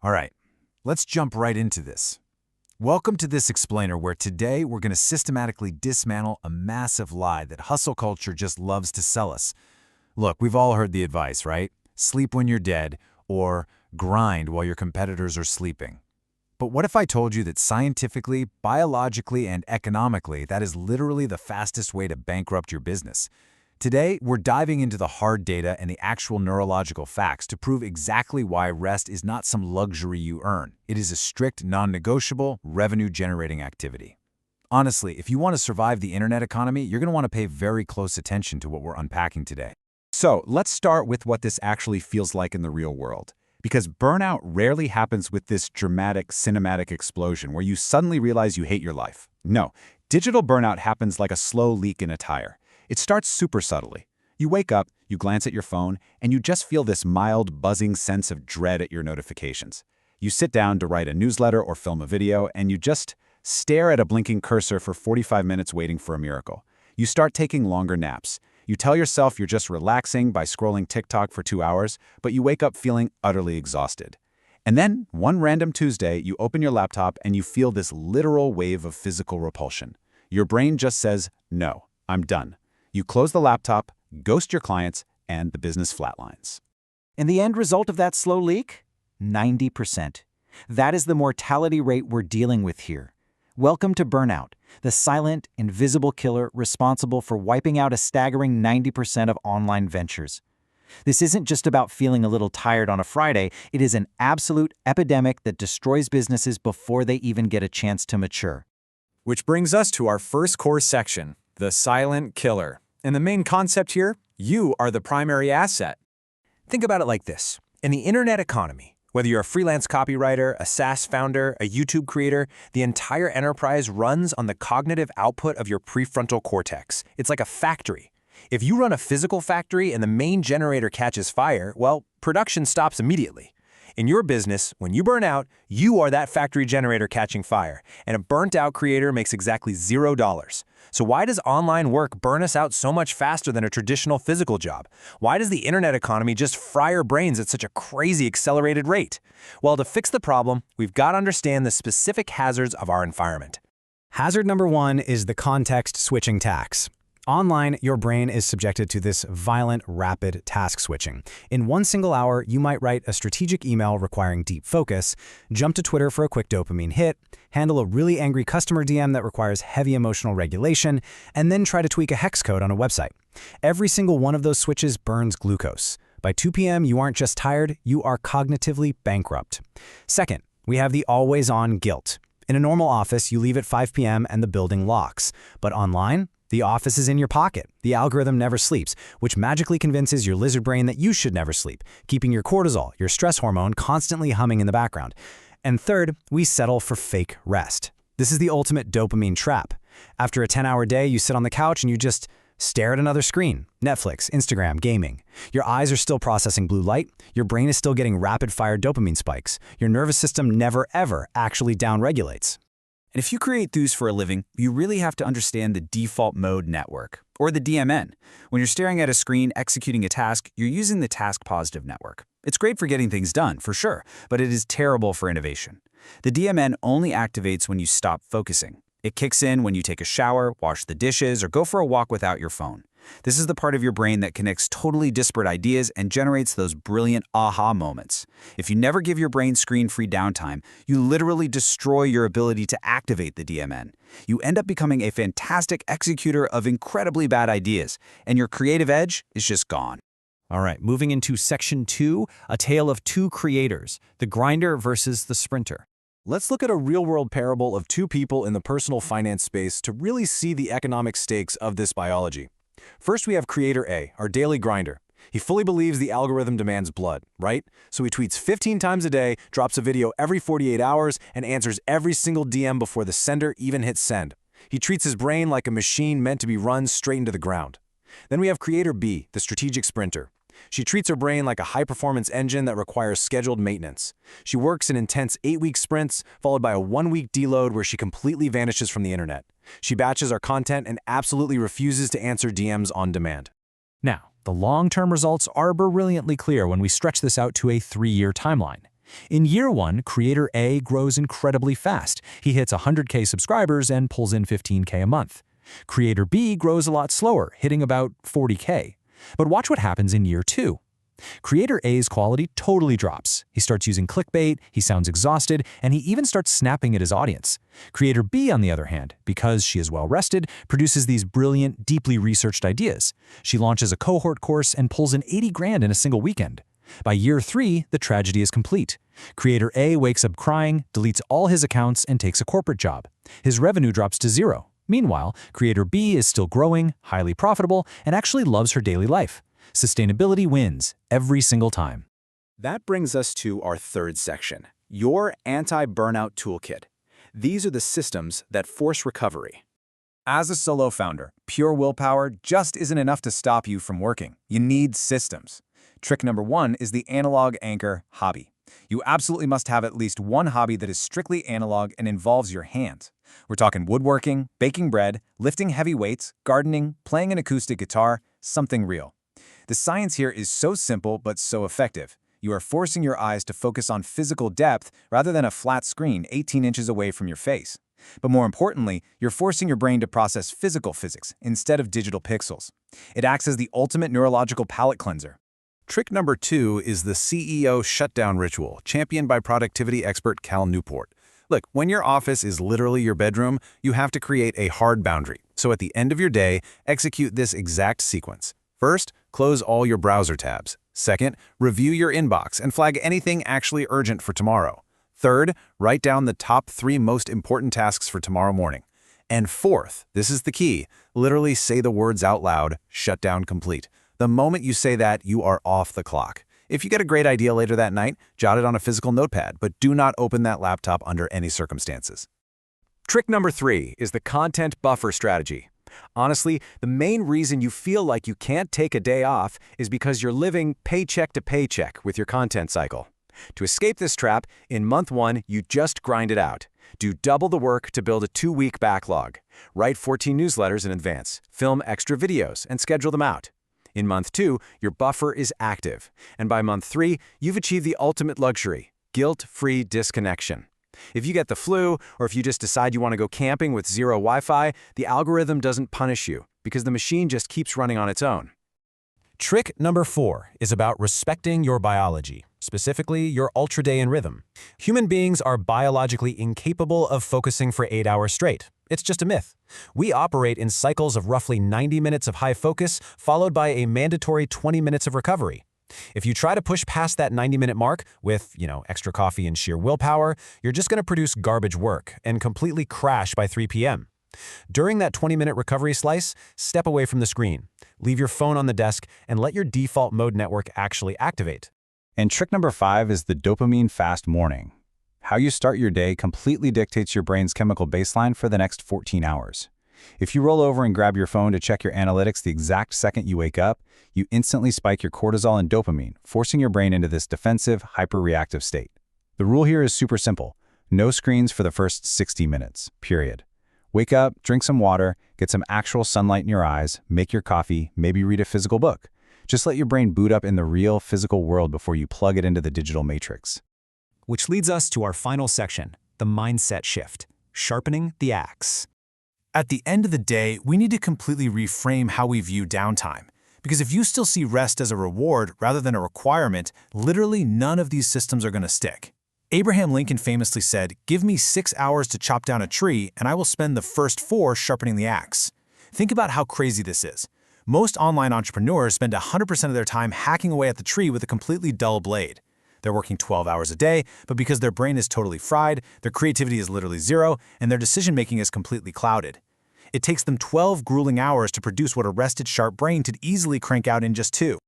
All right, let's jump right into this. Welcome to this explainer where today we're going to systematically dismantle a massive lie that hustle culture just loves to sell us. Look, we've all heard the advice, right? Sleep when you're dead or grind while your competitors are sleeping. But what if I told you that scientifically, biologically, and economically, that is literally the fastest way to bankrupt your business? Today, we're diving into the hard data and the actual neurological facts to prove exactly why rest is not some luxury you earn. It is a strict, non-negotiable, revenue-generating activity. Honestly, if you want to survive the internet economy, you're going to want to pay very close attention to what we're unpacking today. So let's start with what this actually feels like in the real world. Because burnout rarely happens with this dramatic, cinematic explosion where you suddenly realize you hate your life. No, digital burnout happens like a slow leak in a tire. It starts super subtly. You wake up, you glance at your phone, and you just feel this mild, buzzing sense of dread at your notifications. You sit down to write a newsletter or film a video, and you just stare at a blinking cursor for 45 minutes waiting for a miracle. You start taking longer naps. You tell yourself you're just relaxing by scrolling TikTok for 2 hours, but you wake up feeling utterly exhausted. And then, one random Tuesday, you open your laptop and you feel this literal wave of physical repulsion. Your brain just says, no, I'm done. You close the laptop, ghost your clients, and the business flatlines. And the end result of that slow leak? 90%. That is the mortality rate we're dealing with here. Welcome to burnout, the silent, invisible killer responsible for wiping out a staggering 90% of online ventures. This isn't just about feeling a little tired on a Friday, it is an absolute epidemic that destroys businesses before they even get a chance to mature. Which brings us to our first core section, the silent killer. And the main concept here, you are the primary asset. Think about it like this. In the internet economy, whether you're a freelance copywriter, a SaaS founder, a YouTube creator, the entire enterprise runs on the cognitive output of your prefrontal cortex. It's like a factory. If you run a physical factory and the main generator catches fire, well, production stops immediately. In your business, when you burn out, you are that factory generator catching fire, and a burnt-out creator makes exactly $0. So why does online work burn us out so much faster than a traditional physical job? Why does the internet economy just fry our brains at such a crazy accelerated rate? Well, to fix the problem, we've got to understand the specific hazards of our environment. Hazard number 1 is the context switching tax. Online, your brain is subjected to this violent, rapid task switching. In one single hour, you might write a strategic email requiring deep focus, jump to Twitter for a quick dopamine hit, handle a really angry customer DM that requires heavy emotional regulation, and then try to tweak a hex code on a website. Every single one of those switches burns glucose. By 2 p.m., you aren't just tired, you are cognitively bankrupt. Second, we have the always-on guilt. In a normal office, you leave at 5 p.m. and the building locks. But online, the office is in your pocket. The algorithm never sleeps, which magically convinces your lizard brain that you should never sleep, keeping your cortisol, your stress hormone, constantly humming in the background. And third, we settle for fake rest. This is the ultimate dopamine trap. After a 10-hour day, you sit on the couch and you just stare at another screen. Netflix, Instagram, gaming. Your eyes are still processing blue light. Your brain is still getting rapid-fire dopamine spikes. Your nervous system never, ever actually downregulates. And if you create these for a living, you really have to understand the default mode network, or the DMN. When you're staring at a screen executing a task, you're using the task-positive network. It's great for getting things done, for sure, but it is terrible for innovation. The DMN only activates when you stop focusing. It kicks in when you take a shower, wash the dishes, or go for a walk without your phone. This is the part of your brain that connects totally disparate ideas and generates those brilliant aha moments. If you never give your brain screen-free downtime, you literally destroy your ability to activate the DMN. You end up becoming a fantastic executor of incredibly bad ideas, and your creative edge is just gone. All right, moving into section 2, a tale of two creators, the grinder versus the sprinter. Let's look at a real-world parable of two people in the personal finance space to really see the economic stakes of this biology. First, we have Creator A, our daily grinder. He fully believes the algorithm demands blood, right? So he tweets 15 times a day, drops a video every 48 hours, and answers every single DM before the sender even hits send. He treats his brain like a machine meant to be run straight into the ground. Then we have Creator B, the strategic sprinter. She treats her brain like a high-performance engine that requires scheduled maintenance. She works in intense 8-week sprints, followed by a 1-week deload where she completely vanishes from the internet. She batches our content and absolutely refuses to answer DMs on demand. Now, the long-term results are brilliantly clear when we stretch this out to a 3-year timeline. In year 1, creator A grows incredibly fast. He hits 100K subscribers and pulls in 15K a month. Creator B grows a lot slower, hitting about 40K. But watch what happens in year 2. Creator A's quality totally drops. He starts using clickbait, he sounds exhausted, and he even starts snapping at his audience. Creator B, on the other hand, because she is well-rested, produces these brilliant, deeply researched ideas. She launches a cohort course and pulls in 80 grand in a single weekend. By year 3, the tragedy is complete. Creator A wakes up crying, deletes all his accounts, and takes a corporate job. His revenue drops to 0. Meanwhile, Creator B is still growing, highly profitable, and actually loves her daily life. Sustainability wins every single time. That brings us to our third section, your anti-burnout toolkit. These are the systems that force recovery. As a solo founder, pure willpower just isn't enough to stop you from working. You need systems. Trick number 1 is the analog anchor hobby. You absolutely must have at least one hobby that is strictly analog and involves your hands. We're talking woodworking, baking bread, lifting heavy weights, gardening, playing an acoustic guitar, something real. The science here is so simple but so effective. You are forcing your eyes to focus on physical depth rather than a flat screen 18 inches away from your face. But more importantly, you're forcing your brain to process physical physics instead of digital pixels. It acts as the ultimate neurological palate cleanser. Trick number 2 is the CEO shutdown ritual, championed by productivity expert Cal Newport. Look, when your office is literally your bedroom, you have to create a hard boundary. So at the end of your day, execute this exact sequence. First, close all your browser tabs. Second, review your inbox and flag anything actually urgent for tomorrow. Third, write down the top 3 most important tasks for tomorrow morning. And fourth, this is the key, literally say the words out loud, shutdown complete. The moment you say that, you are off the clock. If you get a great idea later that night, jot it on a physical notepad, but do not open that laptop under any circumstances. Trick number 3 is the content buffer strategy. Honestly, the main reason you feel like you can't take a day off is because you're living paycheck to paycheck with your content cycle. To escape this trap, in month 1, you just grind it out. Do double the work to build a 2-week backlog. Write 14 newsletters in advance, film extra videos, and schedule them out. In month 2, your buffer is active. And by month 3, you've achieved the ultimate luxury, guilt-free disconnection. If you get the flu, or if you just decide you want to go camping with zero Wi-Fi, the algorithm doesn't punish you because the machine just keeps running on its own. Trick number 4 is about respecting your biology, specifically your ultradian rhythm. Human beings are biologically incapable of focusing for 8 hours straight. It's just a myth. We operate in cycles of roughly 90 minutes of high focus, followed by a mandatory 20 minutes of recovery. If you try to push past that 90-minute mark with, extra coffee and sheer willpower, you're just going to produce garbage work and completely crash by 3 p.m. During that 20-minute recovery slice, step away from the screen, leave your phone on the desk, and let your default mode network actually activate. And trick number 5 is the dopamine fast morning. How you start your day completely dictates your brain's chemical baseline for the next 14 hours. If you roll over and grab your phone to check your analytics the exact second you wake up, you instantly spike your cortisol and dopamine, forcing your brain into this defensive, hyper-reactive state. The rule here is super simple. No screens for the first 60 minutes, period. Wake up, drink some water, get some actual sunlight in your eyes, make your coffee, maybe read a physical book. Just let your brain boot up in the real physical world before you plug it into the digital matrix. Which leads us to our final section, the mindset shift, sharpening the axe. At the end of the day, we need to completely reframe how we view downtime. Because if you still see rest as a reward rather than a requirement, literally none of these systems are going to stick. Abraham Lincoln famously said, "Give me 6 hours to chop down a tree, and I will spend the first 4 sharpening the axe." Think about how crazy this is. Most online entrepreneurs spend 100% of their time hacking away at the tree with a completely dull blade. They're working 12 hours a day, but because their brain is totally fried, their creativity is literally zero, and their decision-making is completely clouded. It takes them 12 grueling hours to produce what a rested, sharp brain could easily crank out in just 2.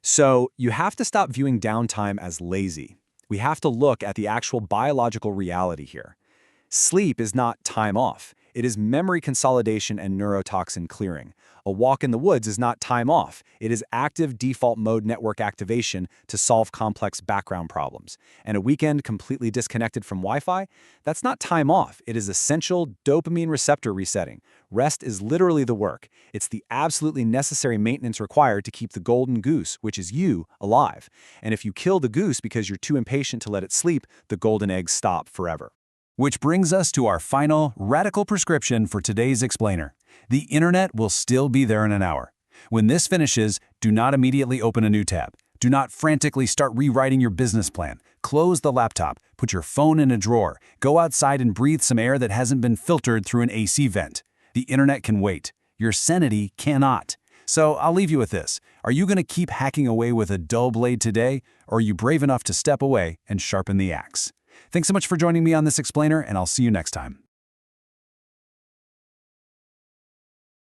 So you have to stop viewing downtime as lazy. We have to look at the actual biological reality here. Sleep is not time off. It is memory consolidation and neurotoxin clearing. A walk in the woods is not time off. It is active default mode network activation to solve complex background problems. And a weekend completely disconnected from Wi-Fi? That's not time off. It is essential dopamine receptor resetting. Rest is literally the work. It's the absolutely necessary maintenance required to keep the golden goose, which is you, alive. And if you kill the goose because you're too impatient to let it sleep, the golden eggs stop forever. Which brings us to our final, radical prescription for today's explainer. The internet will still be there in an hour. When this finishes, do not immediately open a new tab. Do not frantically start rewriting your business plan. Close the laptop, put your phone in a drawer, go outside and breathe some air that hasn't been filtered through an AC vent. The internet can wait. Your sanity cannot. So I'll leave you with this. Are you going to keep hacking away with a dull blade today, or are you brave enough to step away and sharpen the axe? Thanks so much for joining me on this explainer, and I'll see you next time.